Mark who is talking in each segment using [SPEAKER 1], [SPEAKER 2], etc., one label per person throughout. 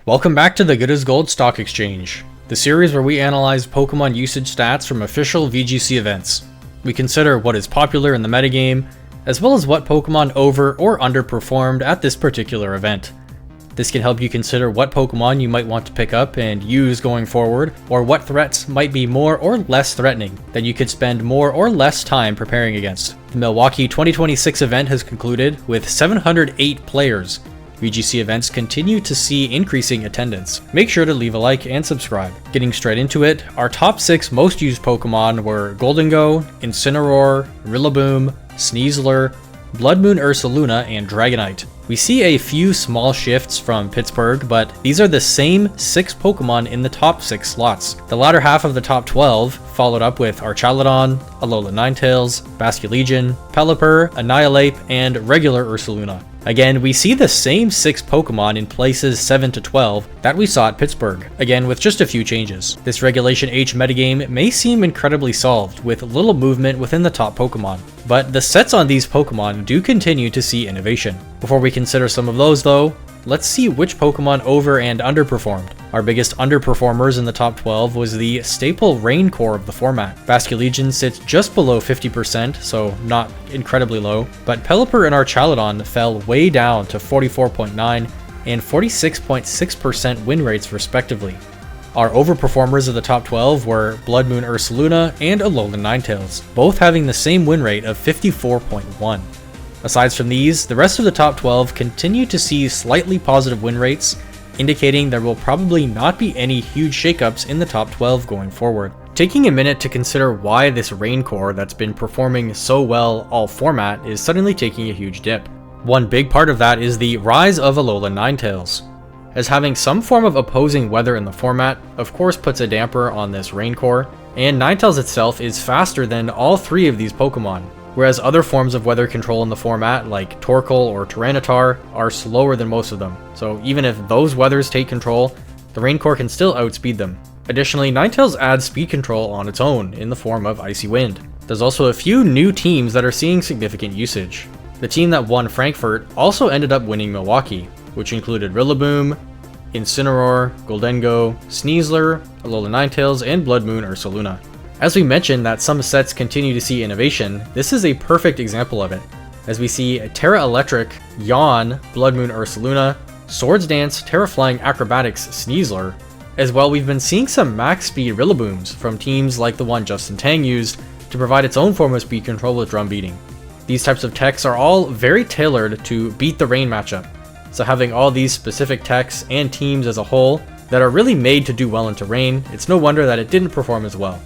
[SPEAKER 1] Welcome back to the Good as Gold Stock Exchange, the series where we analyze Pokemon usage stats from official VGC events. We consider what is popular in the metagame, as well as what Pokemon over or underperformed at this particular event. This can help you consider what Pokemon you might want to pick up and use going forward, or what threats might be more or less threatening that you could spend more or less time preparing against. The Milwaukee 2026 event has concluded with 708 players. VGC events continue to see increasing attendance. Make sure to leave a like and subscribe. Getting straight into it, our top 6 most used Pokemon were Gholdengo, Incineroar, Rillaboom, Sneasler, Blood Moon Ursaluna, and Dragonite. We see a few small shifts from Pittsburgh, but these are the same 6 Pokemon in the top 6 slots. The latter half of the top 12 followed up with Archaludon, Alola Ninetales, Basculegion, Pelipper, Annihilate, and regular Ursaluna. Again, we see the same 6 Pokemon in places 7 to 12 that we saw at Pittsburgh, again with just a few changes. This Regulation H metagame may seem incredibly solved, with little movement within the top Pokemon, but the sets on these Pokemon do continue to see innovation. Before we consider some of those though, let's see which Pokemon over and underperformed. Our biggest underperformers in the top 12 was the staple Rain core of the format. Basculegion sits just below 50%, so not incredibly low, but Pelipper and Archaludon fell way down to 44.9 and 46.6% win rates respectively. Our overperformers of the top 12 were Blood Moon Ursaluna and Alola Ninetales, both having the same win rate of 54.1. Aside from these, the rest of the top 12 continue to see slightly positive win rates, indicating there will probably not be any huge shakeups in the top 12 going forward. Taking a minute to consider why this Rain core that's been performing so well all format is suddenly taking a huge dip. One big part of that is the rise of Alola Ninetales, as having some form of opposing weather in the format of course puts a damper on this Rain core, and Ninetales itself is faster than all 3 of these Pokemon, whereas other forms of weather control in the format like Torkoal or Tyranitar are slower than most of them, so even if those weathers take control, the Rain core can still outspeed them. Additionally, Ninetales adds speed control on its own in the form of Icy Wind. There's also a few new teams that are seeing significant usage. The team that won Frankfurt also ended up winning Milwaukee, which included Rillaboom, Incineroar, Gholdengo, Sneasler, Alola Ninetales, and Blood Moon Ursaluna. As we mentioned that some sets continue to see innovation, this is a perfect example of it, as we see Terra Electric, Yawn, Blood Moon Ursaluna, Swords Dance, Terra Flying Acrobatics Sneasler, as well we've been seeing some max speed Rillabooms from teams like the one Justin Tang used to provide its own form of speed control with drum beating. These types of techs are all very tailored to beat the rain matchup, so having all these specific techs and teams as a whole that are really made to do well into rain, it's no wonder that it didn't perform as well.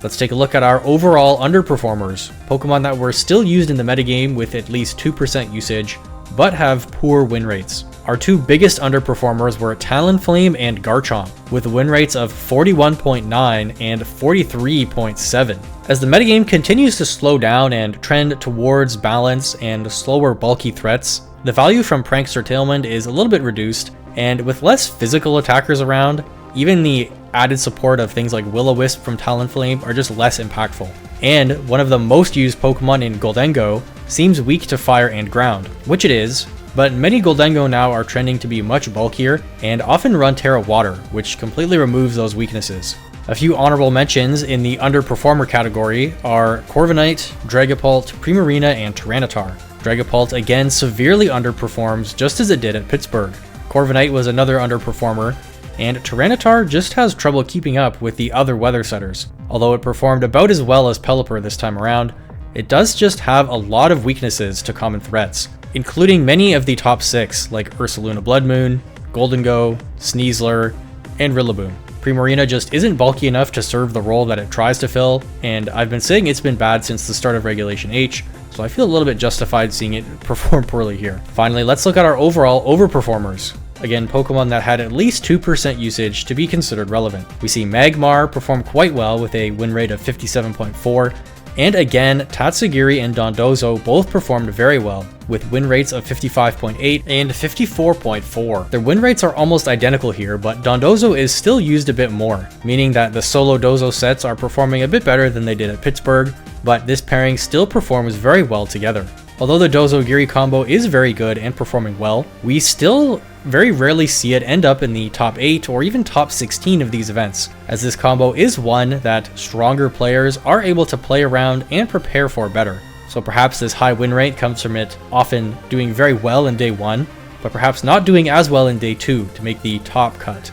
[SPEAKER 1] Let's take a look at our overall underperformers, Pokemon that were still used in the metagame with at least 2% usage, but have poor win rates. Our 2 biggest underperformers were Talonflame and Garchomp, with win rates of 41.9 and 43.7. As the metagame continues to slow down and trend towards balance and slower bulky threats, the value from Prankster Tailwind is a little bit reduced, and with less physical attackers around, even the added support of things like Will-O-Wisp from Talonflame are just less impactful. And one of the most used Pokemon in Gholdengo seems weak to fire and ground, which it is, but many Gholdengo now are trending to be much bulkier and often run Terra Water, which completely removes those weaknesses. A few honorable mentions in the underperformer category are Corviknight, Dragapult, Primarina, and Tyranitar. Dragapult again severely underperforms just as it did at Pittsburgh. Corviknight was another underperformer, and Tyranitar just has trouble keeping up with the other weather setters. Although it performed about as well as Pelipper this time around, it does just have a lot of weaknesses to common threats, including many of the top 6 like Ursaluna Blood Moon, Gholdengo, Sneasler, and Rillaboom. Primarina just isn't bulky enough to serve the role that it tries to fill, and I've been saying it's been bad since the start of Regulation H, so I feel a little bit justified seeing it perform poorly here. Finally, let's look at our overall overperformers. Again, Pokemon that had at least 2% usage to be considered relevant. We see Magmar perform quite well with a win rate of 57.4, and again, Tatsugiri and Dondozo both performed very well, with win rates of 55.8 and 54.4. Their win rates are almost identical here, but Dondozo is still used a bit more, meaning that the solo Dozo sets are performing a bit better than they did at Pittsburgh, but this pairing still performs very well together. Although the Dozogiri combo is very good and performing well, we still very rarely see it end up in the top 8 or even top 16 of these events, as this combo is one that stronger players are able to play around and prepare for better. So perhaps this high win rate comes from it often doing very well in day 1, but perhaps not doing as well in day 2 to make the top cut.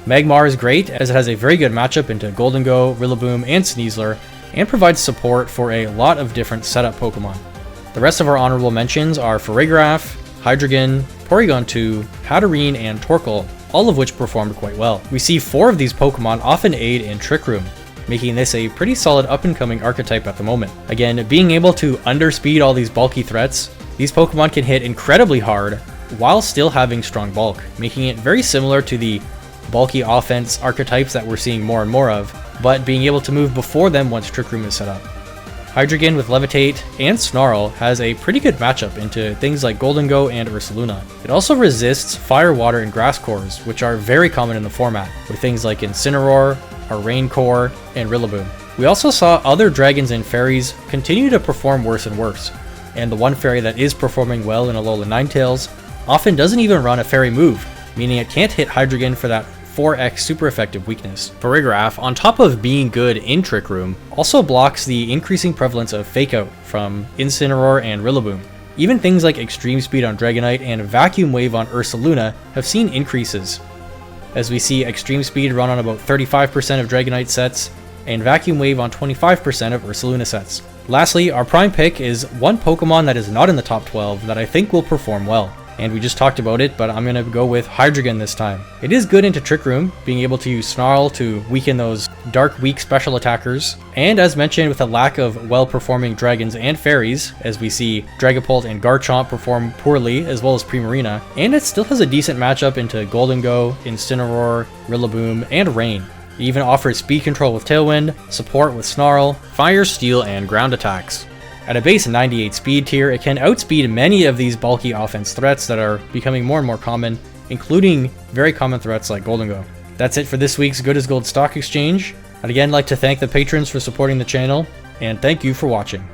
[SPEAKER 1] Magmar is great as it has a very good matchup into Gholdengo, Rillaboom, and Sneasler, and provides support for a lot of different setup Pokemon. The rest of our honorable mentions are Farigiraf, Hydreigon, Porygon 2, Hatterene, and Torkoal, all of which performed quite well. We see 4 of these Pokemon often aid in Trick Room, making this a pretty solid up-and-coming archetype at the moment. Again, being able to underspeed all these bulky threats, these Pokemon can hit incredibly hard while still having strong bulk, making it very similar to the bulky offense archetypes that we're seeing more and more of, but being able to move before them once Trick Room is set up. Hydreigon with Levitate and Snarl has a pretty good matchup into things like Gholdengo and Ursaluna. It also resists Fire, Water, and Grass cores, which are very common in the format, with things like Incineroar, our Rain core, and Rillaboom. We also saw other dragons and fairies continue to perform worse and worse, and the one fairy that is performing well in Alola Ninetales often doesn't even run a fairy move, meaning it can't hit Hydreigon for that 4x super effective weakness. Farigiraf, on top of being good in Trick Room, also blocks the increasing prevalence of Fake Out from Incineroar and Rillaboom. Even things like Extreme Speed on Dragonite and Vacuum Wave on Ursaluna have seen increases, as we see Extreme Speed run on about 35% of Dragonite sets, and Vacuum Wave on 25% of Ursaluna sets. Lastly, our prime pick is one Pokemon that is not in the top 12 that I think will perform well. And we just talked about it, but I'm going to go with Hydreigon this time. It is good into Trick Room, being able to use Snarl to weaken those dark weak special attackers, and as mentioned with a lack of well-performing dragons and fairies, as we see Dragapult and Garchomp perform poorly, as well as Primarina, and it still has a decent matchup into Gholdengo, Incineroar, Rillaboom, and Rain. It even offers speed control with Tailwind, support with Snarl, Fire, Steel, and ground attacks. At a base 98 speed tier, it can outspeed many of these bulky offense threats that are becoming more and more common, including very common threats like Gholdengo. That's it for this week's Good as Gold Stock Exchange. I'd again like to thank the patrons for supporting the channel, and thank you for watching.